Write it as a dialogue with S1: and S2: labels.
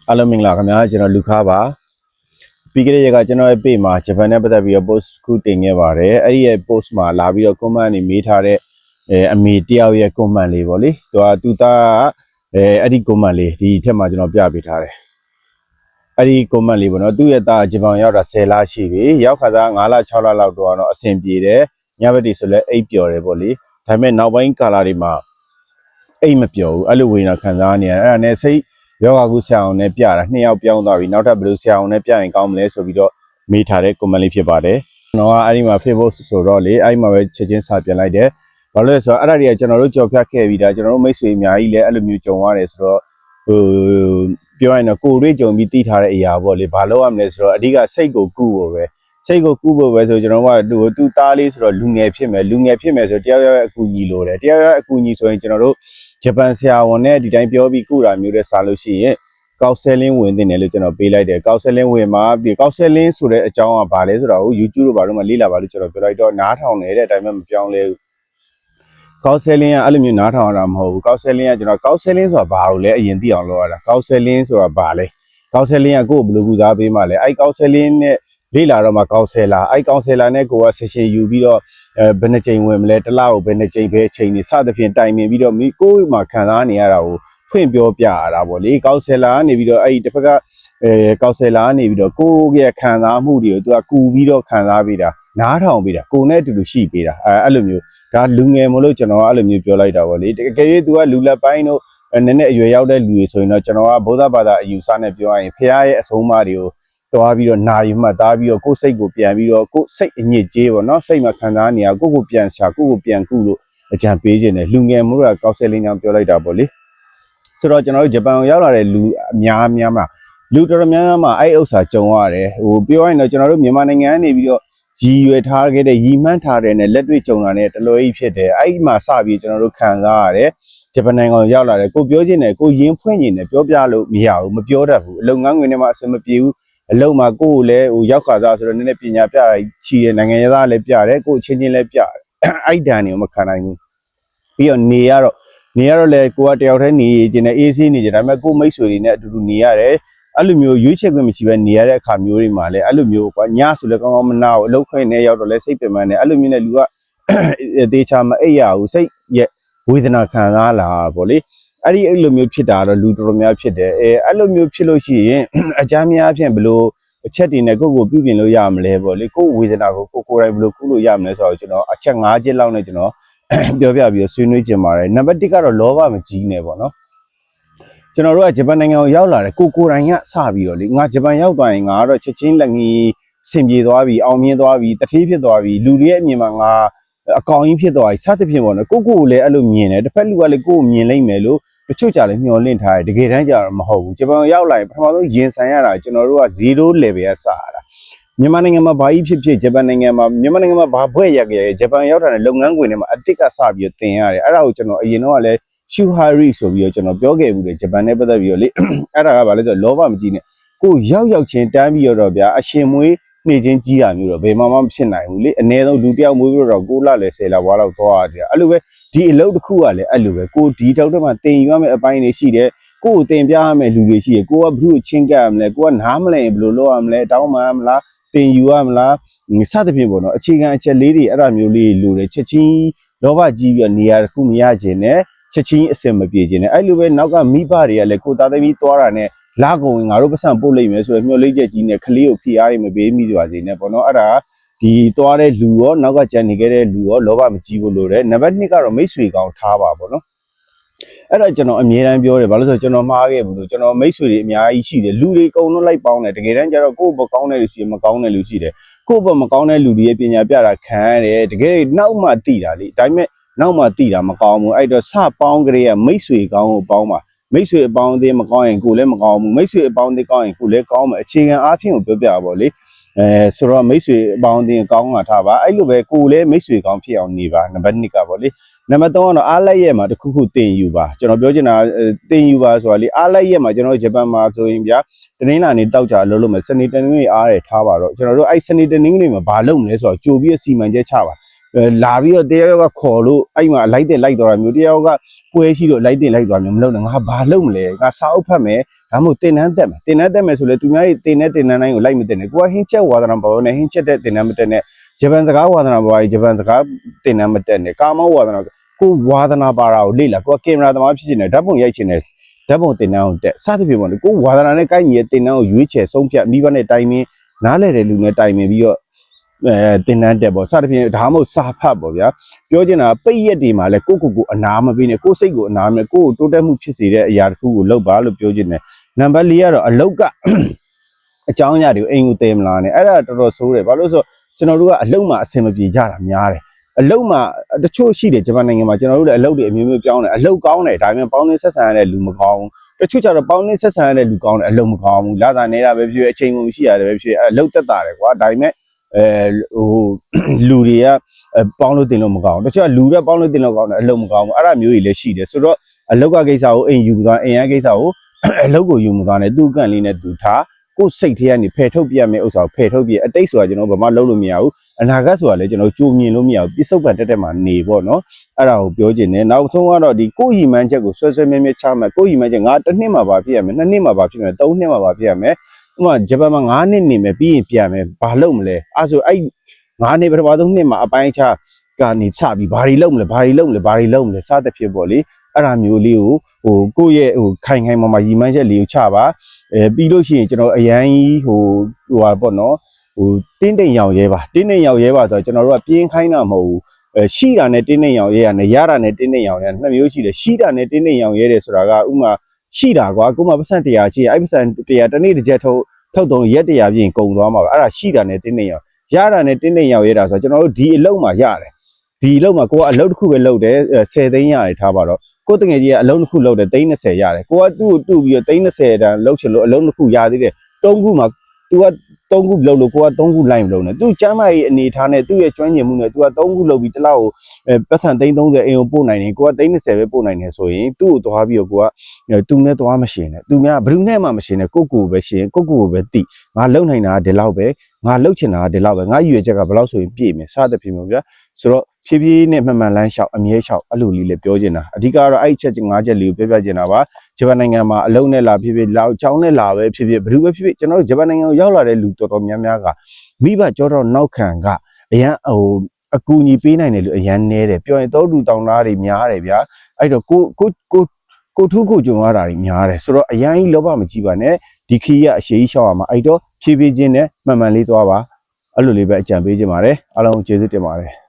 S1: အားလုံးမင်္ဂလာခင်ဗျာကျွန်တော်လူခါပါပြီးခဲ့တဲ့ရက်ကကျွန်တော်ရဲ့ page မှာဂျပန်နဲ့ပတ်သက်ပြီးတော့ post ခုတင်ခဲ့ပါတယ်အဲ့ဒီရဲ့ post မှာလာပြီးတော့ comment တွေမေးထားတဲ့အမေတယောက်ရဲ့ comment လေးပေါ့လေသူသားအဲ့ဒီ comment လေးဒီထက်မှာကျွန်တော်ပြပေးထားတယ်အဲ့ဒီ comment လေးပေါ့နော်သူ့ရဲ့သားဂျပန်ရောက်တာ10လရှိပြီရောက်ခါသား9လ6လလောက်တော့အဆင်ပြေတယ်ညဘက်တွေဆိုလဲအိပ်ပျော်တယ်ပေါ့လေဒါပေမဲ့နောက်ပိုင်းကာလတွေမှာအိပ်မပျော်ဘူးအဲ့လိုဝေဒနာခံစားနေရတယ်အဲ့ဒါနဲ့စိတ်ယောဂကုဆရာအောင်နဲ့ပြတာ2ယောက်ပြောင်းသွားပြီနောက်ထပ်ဘယ်လိုဆရာအောင်နဲ့ပြရင်ကောင်းမလဲဆိုပြီးတော့မေးထားတဲ့ comment လေးဖြစ်ပါတယ်ကျွန်တော်ကအဲ့ဒီမှာ Facebook ဆိုတော့လေအဲ့ဒီမှာပဲချက်ချင်းစာပြန်လိုက်တယ်ဘာလို့လဲဆိုတော့အဲ့ဒါတွေကကျွန်တော်တို့ကြော်ဖြတ်ခဲ့ပြီးတာကျွန်တော်တို့မိတ်ဆွေအများကြီးလည်းအဲ့လိုမျိုးကြုံရတယ်ဆိုတော့ပြောရရင်တော့ကိုယ်တွေ့ကြုံပြီးသိထားတဲ့အရာပေါ့လေဘာလို့ရမလဲဆိုတော့အဓိကစိတ်ကိုကူဖို့ပဲစိတ်ကိုကူဖို့ပဲဆိုကျွန်တော်ကသူသားလေးဆိုတော့လူငယ်ဖြစ်မယ်ဆိုတယောက်ယောက်အကူညီလိုတယ်တယောက်ယောက်အကူညီဆိုရင်ကျွန်တော်တို့ဂျပန်ဆရာဝန်နဲ့ဒီတိုင်းပြောပြီးကုတာမျိုးတဲ့စားလို့ရှိရင်ကောက်ဆယ်လင်းဝင်တင်တယ်လို့ကျွန်တော်ပေးလိုက်တယ်ကောက်ဆယ်လင်းဝင်မှာဒီကောက်ဆယ်လင်းဆိုတဲ့အကြောင်းကဘာလဲဆိုတော့ YouTube တို့ဘာလို့မှလေ့လာပါလို့ကျွန်တော်ပြောလိုက်တော့နားထောင်နေတဲ့အတိုင်းမှမပြောင်းလဲဘူးကောက်ဆယ်လင်းကအဲ့လိုမျိုးနားထောင်ရတာမဟုတ်ဘူးကောက်ဆယ်လင်းကကျွန်တော်ကောက်ဆယ်လင်းဆိုတာဘာလို့လဲအရင်သိအောင်လုပ်ရတာကောက်ဆယ်လင်းဆိုတာဘာလဲကောက်ဆယ်လင်းကကိုယ်ဘယ်လိုကုစားပေးမှလဲအဲ့ကောက်ဆယ်လင်းနဲ့လေ့လာတော့မှကောက်ဆယ်လာအဲ့ကောက်ဆယ်လာနဲ့ကိုကဆက်ရှင်ယူပြီးတော့ဘယ်နှကြိမ်ဝင်မလဲတစ်လကိုဘယ်နှကြိမ်ပဲအချိန်နေစသဖြင့်တိုင်ပင်ပြီးတော့မိကိုယ်မှာခံစားနေရတာကိုဖွင့်ပြောပြရတာပေါ့လေကောက်ဆယ်လာကနေပြီးတော့အဲ့ဒီတစ်ဖက်ကကောက်ဆယ်လာကနေပြီးတော့ကိုယ့်ရဲ့ခံစားမှုတွေကိုသူကကူပြီးတော့ခံစားပေးတာနားထောင်ပေးတာကိုယ်နဲ့အတူတူရှိပေးတာအဲ့လိုမျိုးဒါလူငယ်မလို့ကျွန်တော်ကအဲ့လိုမျိုးပြောလိုက်တာပေါ့လေတကယ်၍သူကလူလက်ပိုင်းတို့နည်းနည်းအရွယ်ရောက်တဲ့လူတွေဆိုရင်တော့ကျွန်တော်ကဗုဒ္ဓဘာသာအယူဆနဲ့ပြောရရင်ဖခင်ရဲ့အဆုံးအမတွေကိုသွားပြီးတော့နာယူမှတ်သားပြီးတော့ကိုယ်စိတ်ကိုပြန်ပြီးတော့ကိုယ်စိတ်အညစ်အကြေးပေါ့နော်စိတ်မှာခံစားနေရကိုယ့်ကိုပြန်ရှာကိုယ့်ကိုပြန်ကုလို့အကြံပေးခြင်းနဲ့လူငယ်မို့လို့ကောက်ဆယ်လင်းကြောင့်ပြောလိုက်တာပေါ့လေဆိုတော့ကျွန်တော်တို့ဂျပန်ကိုရောက်လာတဲ့လူအများမှာလူတော်တော်များများမှာအဲ့ဥစ္စာကြုံရတယ်ပြောရရင်တော့ကျွန်တော်တို့မြန်မာနိုင်ငံကနေပြီးတော့ရည်ရွယ်ထားခဲ့တဲ့ရည်မှန်းထားတဲ့နဲ့လက်တွေ့ကြုံလာတဲ့တလွဲကြီးဖြစ်တယ်အဲ့ဒီမှာစပြီးကျွန်တော်တို့ခံစားရတယ်ဂျပန်နိုင်ငံကိုရောက်လာတယ်ကိုပြောခြင်းနဲ့ကိုရင်းဖွင့်ခြင်းနဲ့ပြောပြလို့မရဘူးမပြောတတ်ဘူးအလုံငန်းငွေနဲ့မှအဆင်မပြေဘူးအလုံးမှာကိုယ်လည်းရောက်ခါစားဆိုတော့နည်းနည်းပညာပြချီတဲ့နိုင်ငံသားလည်းပြတယ်ကိုယ်ချင်းချင်းလည်းပြတယ်အဲ့ဒဏ်တွေကိုမခံနိုင်ဘူးပြီးတော့နေရတော့လည်းကိုကတယောက်တည်းနေကျင်တဲ့အေးဆေးနေကြဒါပေမဲ့ကိုမိတ်ဆွေတွေနဲ့အတူတူနေရတယ်အဲ့လိုမျိုးရွေးချယ်ခွင့်မရှိဘဲနေရတဲ့အခါမျိုးတွေမှာလည်းအဲ့လိုမျိုးကွာညဆိုလည်းကောင်းကောင်းမနာဘူးအလုပ်ခွင့်နဲ့ရောက်တော့လည်းစိတ်ပင်ပန်းတယ်အဲ့လိုမျိုးနဲ့လူကတေချာမအိပ်ရဘူးစိတ်ရဲ့ဝေဒနာခံစားလာပေါ့လေအဲ့လိုမျိုးဖြစ်တာတော့လူတော်တော်များဖြစ်တယ်အဲ့လိုမျိုးဖြစ်လို့ရှိရင်အကြမ်းများအဖြစ်ဘယ်လိုအချက်တွေနဲ့ကိုယ့်ကိုပြုပြင်လို့ရမလဲပေါ့လေကိုယ်ဝေဒနာကိုကိုယ်တိုင်ဘယ်လိုကုလို့ရမလဲဆိုတော့ကျွန်တော်အချက်5ချက်လောက်နဲ့ကျွန်တော်ပြောပြပြီးဆွေးနွေးကြပါတယ်နံပါတ်1ကတော့လောဘမကြီးနဲ့ပေါ့နော်ကျွန်တော်တို့ကဂျပန်နိုင်ငံကိုရောက်လာတယ်ကိုယ်တိုင်ကစပြီးတော့လေငါဂျပန်ရောက်သွားရင်ငါတော့ချက်ချင်းလက်ငင်းဆင်ပြေသွားပြီအောင်မြင်သွားပြီတထေးဖြစ်သွားပြီလူတွေရဲ့အမြင်မှာငါအကောင်ကြီးဖြစ်သွားပြီစသဖြင့်ပေါ့နော်ကိုလည်းအဲ့လိုမြင်တယ်တစ်ဖက်လူကလည်းကိုယ်မြင်လိမ့်မယ်လို့တချို့ကြလည်းမျောလင့်ထားတယ်တကယ်တမ်းကျတော့မဟုတ်ဘူးဂျပန်ရောက်လာရင်ပထမဆုံးရင်ဆိုင်ရတာကျွန်တော်တို့က0 level ကစရတာမြန်မာနိုင်ငံမှာဘာကြီးဖြစ်ဂျပန်နိုင်ငံမှာဘာဘွဲ့ရက်ဂျပန်ရောက်တာနဲ့လုပ်ငန်းခွင်တွေမှာအစ်စ်ကစပြီးတော့တင်ရတယ်အဲ့ဒါကိုကျွန်တော်အရင်တော့ကလည်းရှူဟာရီဆိုပြီးတော့ကျွန်တော်ပြောခဲ့ဘူးလေဂျပန်နဲ့ပတ်သက်ပြီးတော့လေအဲ့ဒါကဘာလဲဆိုတော့လောဘမကြီးနဲ့ကိုရောက်ချင်းတန်းပြီးတော့ဗျာအရှင်မွေးနေချင်းကြီးတာမျိုးတော့ဘယ်မှမဖြစ်နိုင်ဘူးလေအနည်းဆုံးလူတယောက်မွေးပြီးတော့9လလည်း10လဘွားလောက်သွားရတယ်အဲ့လိုပဲဒီအလုပ်တစ်ခုကလည်းအဲ့လိုပဲကိုဒီတောက်တက်မှာတင်ယူရမယ့်အပိုင်းတွေရှိတယ်ကိုကိုတင်ပြရမယ့်လူတွေရှိတယ်ကိုကဘုရုချင်းကပ်ရမလဲကိုကနားမလဲဘယ်လိုလုပ်ရမလဲတောင်းမှမလားတင်ယူရမလားစသဖြင့်ပေါ့နော်အခြေခံအချက်လေးတွေအဲ့ဒါမျိုးလေးလိုတယ်ချက်ချင်းလောဘကြီးပြီးနေရာတစ်ခုမရခြင်းနဲ့ချက်ချင်းအစင်မပြေခြင်းနဲ့အဲ့လိုပဲနောက်ကမိဘတွေကလည်းကိုသားသမီးသွားတာနဲ့လာကုန်ငါတို့ပတ်စံပို့လိုက်မယ်ဆိုတော့မျှော်လင့်ချက်ကြီးနဲ့ကလေးကိုဖိအားတွေမပေးမိကြပါစေနဲ့ပေါ့နော်အဲ့ဒါဒီသွားတဲ့လူရောနောက်ကကြံနေခဲ့တဲ့လူရောလောဘမကြီးဘူးလို့တယ်နံပါတ်2ကတော့မိတ်ဆွေကောင်းထားပါပေါ့နော်အဲ့ဒါကျွန်တော်အမြဲတမ်းပြောတယ်ဘာလို့ဆိုတော့ကျွန်တော်မှားခဲ့ဘူးလို့ကျွန်တော်မိတ်ဆွေတွေအများကြီးရှိတယ်လူတွေအကုန်လုံးလိုက်ပေါင်းတယ်တကယ်တမ်းကျတော့ကိုယ့်ဘကောင်းတဲ့လူရှိမကောင်းတဲ့လူရှိတယ်ကိုယ့်ဘမကောင်းတဲ့လူတွေရဲ့ပညာပြတာခံရတယ်တကယ်နောက်မှသိတာလေဒါပေမဲ့နောက်မှသိတာမကောင်းဘူးအဲ့တော့စပေါင်းကြတဲ့မိတ်ဆွေကောင်းကိုပေါင်းပါမိတ်ဆွေအပေါင်းအသင်းမကောင်းရင်ကိုယ်လည်းမကောင်းဘူးမိတ်ဆွေအပေါင်းအသင်းကောင်းရင်ကိုယ်လည်းကောင်းမယ်အခြေခံအားဖြင့်ကိုပြောပြပါလေဆိုတော့မိတ်ဆွေအပေါင်းအသင်းကောင်းတာထားပါအဲ့လိုပဲကိုယ်လည်းမိတ်ဆွေကောင်းဖြစ်အောင်နေပါနံပါတ်2ကပေါ့လေနံပါတ်3ကတော့အားလိုက်ရက်မှာတစ်ခုခုတင်ယူပါကျွန်တော်ပြောချင်တာတင်ယူပါဆိုတာလေအားလိုက်ရက်မှာကျွန်တော်ဂျပန်မှာဆိုရင်ဗျာတနင်္လာနေ့တောက်ကြအလုပ်လုပ်မယ်စနေတနင်္ဂနွေအားရထားပါတော့ကျွန်တော်တို့အဲ့စနေတနင်္ဂနွေမှာဘာလုပ်မလဲဆိုတော့ကြိုပြီးစီမံချက်ချပါ လာပြီးတော့တရားရောကခေါ်လို့အဲ့မှာလိုက်တဲ့လိုက်သွားတာမျိုးတရားရောကပွဲရှိတော့လိုက်တဲ့လိုက်သွားမျိုးမလုပ်နဲ့ငါဘာလုပ်မလဲငါစာအုပ်ဖတ်မယ်ဒါမှမဟုတ်တင်နန်းတက်မယ်ဆိုလေသူများရဲ့တင်တဲ့တင်နန်းတိုင်းကိုလိုက်မတင်နဲ့ကိုကဟင်းချက်ဝါသနာပေါ်နဲ့ဟင်းချက်တဲ့တင်နန်းမတက်နဲ့ဂျပန်စကားဝါသနာပေါ်ဂျပန်စကားတင်နန်းမတက်နဲ့ကာမောဝါသနာကိုဝါသနာပါတာကိုလေ့လာကိုကကင်မရာသမားဖြစ်နေတယ်ဓာတ်ပုံရိုက်ချင်တယ်ဓာတ်ပုံတင်နန်းကိုတက်စသဖြင့်ပေါ့လေကိုဝါသနာနဲ့ကိုက်ညီရဲ့တင်နန်းကိုရွေးချယ်ဆုံးဖြတ်မိဘနဲ့တိုင်ပင်နားလဲတဲ့လူနဲ့တိုင်ပင်ပြီးတော့တင်နန်းတက်ပေါ့စသဖြင့်ဒါမှမဟုတ်စာဖတ်ပေါ့ဗျာပြောချင်တာပိတ်ရက်တွေမှာလဲကိုအနာမပေးနဲ့ကိုစိတ်ကိုအနာမနဲ့ကိုတိုးတက်မှုဖြစ်စေတဲ့အရာတစ်ခုကိုလုပ်ပါလို့ပြောချင်တယ်နံပါတ်4ကတော့အလုတ်ကအကြောင်းအရာတွေကိုအိမ်ကိုတည်မလာနဲ့အဲ့ဒါတော်တော်ဆိုးတယ်ဘာလို့ဆိုကျွန်တော်တို့ကအလုတ်မှာအဆင်မပြေကြတာများတယ်အလုတ်မှာတချို့ရှိတယ်ဂျပန်နိုင်ငံမှာကျွန်တော်တို့လည်းအလုတ်တွေအမျိုးမျိုးပြောင်းတယ်အလုတ်ကောင်းတယ်ဒါပေမဲ့ပေါင်းနေဆက်ဆံရတဲ့လူမကောင်းဘူးတချို့ကျတော့ပေါင်းနေဆက်ဆံရတဲ့လူကောင်းတယ်အလုတ်မကောင်းဘူးလာတာနေတာပဲဖြစ်ဖြစ်အချိန်ကုန်ရှိရတယ်ပဲဖြစ်ဖြစ်အလုတ်တက်တာတယ်ကွာဒါပေမဲ့လူတွေကပေါင်းလို့တင်လို့မကောင်းဘူးတချို့ကလူတွေပေါင်းလို့တင်လို့ကောင်းတယ်အလုတ်မကောင်းဘူးအဲ့ဒါမျိုးကြီးလည်းရှိတယ်ဆိုတော့အလုတ်ကကိစ္စကိုအိမ်ယူသွားအိမ်ရကိစ္စကိုအလုတ်ကိုယူမသွားနဲ့သူ့ကန့်လေးနဲ့သူထားကိုယ်စိတ်ထဲကနေဖယ်ထုတ်ပြမယ်ဥစ္စာကိုဖယ်ထုတ်ပြအတိတ်ဆိုတာကျွန်တော်ဘာမှလုပ်လို့မရဘူးအနာဂတ်ဆိုတာလည်းကျွန်တော်ကြိုမြင်လို့မရဘူးပြစ္ဆုတ်ပံတက်မှာနေပေါ့နော်အဲ့ဒါကိုပြောချင်တယ်နောက်ဆုံးကတော့ဒီကိုယ်ရည်မှန်းချက်ကိုဆွဲဆွဲမြဲမြဲချမှတ်ကိုယ်ရည်မှန်းချက်ငါတစ်နှစ်မှာပါဖြစ်ရမယ်နှစ်နှစ်မှာပါဖြစ်မယ်သုံးနှစ်မှာပါဖြစ်ရမယ်ဥပမာဂျပန်မှာ9နှစ်နေမယ်ပြီးရင်ပြန်မယ်ဘာလုပ်မလဲအဲ့ဆိုအဲ့9နှစ်ပထမဆုံးနှစ်မှာအပိုင်းချကနေစပြီးဘာတွေလုပ်မလဲစသဖြင့်ပေါ့လေအဲ့ဒါမျိုးလေးကိုကိုယ့်ရဲ့ခိုင်မာရည်မှန်းချက်လေးကိုချပါပြီးလို့ရှိရင်ကျွန်တော်အရန်ကြီးဟာပေါ့နော်တင်းတိမ်ရောင်ရဲပါဆိုတော့ကျွန်တော်တို့ကပြင်းခိုင်းတာမဟုတ်ဘူးရှိတာနဲ့တင်းတိမ်ရောင်ရဲရတယ်ရတာနဲ့တင်းတိမ်ရောင်ရဲနှစ်မျိုးရှိတယ်ရှိတာနဲ့တင်းတိမ်ရောင်ရဲတယ်ဆိုတာကဥမာရှိတာကွာကိုမှပတ်စံ100ရှိရင်အဲ့ပတ်စံ100တစ်နေ့တစ်ချက်ထုတ်တော့ရက်100ပြင်ကုန်သွားမှာပါအဲ့ဒါရှိတာနဲ့တင်းတိမ်ရောင်ရတာနဲ့တင်းတိမ်ရောင်ရဲတာဆိုတော့ကျွန်တော်တို့ဒီအလုံးမှာရတယ်ဒီအလုံးမှာကိုကအလုံးတစ်ခုပဲလုပ်တယ်10သိန်းရတယ်ထားပါတော့ကိုတငယ်ကြီးကအလုံးတစ်ခုလုပ်တယ်30ရတယ်ကိုကသူ့ကိုတူပြီးတော့30တန်လုပ်ချင်လို့အလုံးတစ်ခုရသေးတယ်3ခုမှာသူက3ခုလုပ်လို့ကိုက3ခုလိုက်မလုပ်နဲ့သူကျမ်းမာရေးအနေထားနဲ့သူ့ရဲ့ကျွမ်းကျင်မှုနဲ့သူက3ခုလုပ်ပြီးတစ်လောက်ကိုပတ်စံ30အိမ်ကိုပို့နိုင်တယ်ကိုက30ပဲပို့နိုင်တယ်ဆိုရင်သူ့ကိုသွားပြီးတော့ကိုကသူနဲ့သွားမရှင်နဲ့သူများဘယ်သူနဲ့မှမရှင်နဲ့ကိုပဲရှင်ကိုပဲတိငါလုံနိုင်တာဒီလောက်ပဲငါလှုပ်ချင်တာဒီလောက်ပဲငါရွေချက်ကဘယ်လောက်ဆိုရင်ပြည့်မယ်စသဖြင့်မျိုးဗျာဆိုတော့ဖြည်းဖြည်းနဲ့မှန်လန်းလျှောက်အမြဲလျှောက်အဲ့လိုလေးလည်းပြောချင်တာအဓိကတော့အဲ့ချက်5ချက်လေးကိုပြောပြချင်တာပါဂျပန်နိုင်ငံမှာအလုံးနဲ့လာဖြည်းဖြည်းလောက်ချောင်းနဲ့လာပဲဖြစ်ဖြစ်ဘယ်သူပဲဖြစ်ဖြစ်ကျွန်တော်တို့ဂျပန်နိုင်ငံကိုရောက်လာတဲ့လူတော်တော်များများကမိဘကြောတော့နောက်ခံကအရန်အကူအညီပေးနိုင်တယ်လို့အရန်နဲတယ်ပြောရင်တော့လူတောင်သားတွေများတယ်ဗျာအဲ့တော့ကိုထူးကိုကြုံရတာတွေများတယ်ဆိုတော့အရန်ကြီးလောဘမကြည့်ပါနဲ့ဒီခီးရအရှိကြီးရှောက်ရမှာအဲ့တော့ဖြည်းဖြည်းချင်းနဲ့မှန်လေးသွားပါအဲ့လိုလေးပဲအကြံပေးချင်ပါတယ်အားလုံးကျေးဇူးတင်ပါတယ်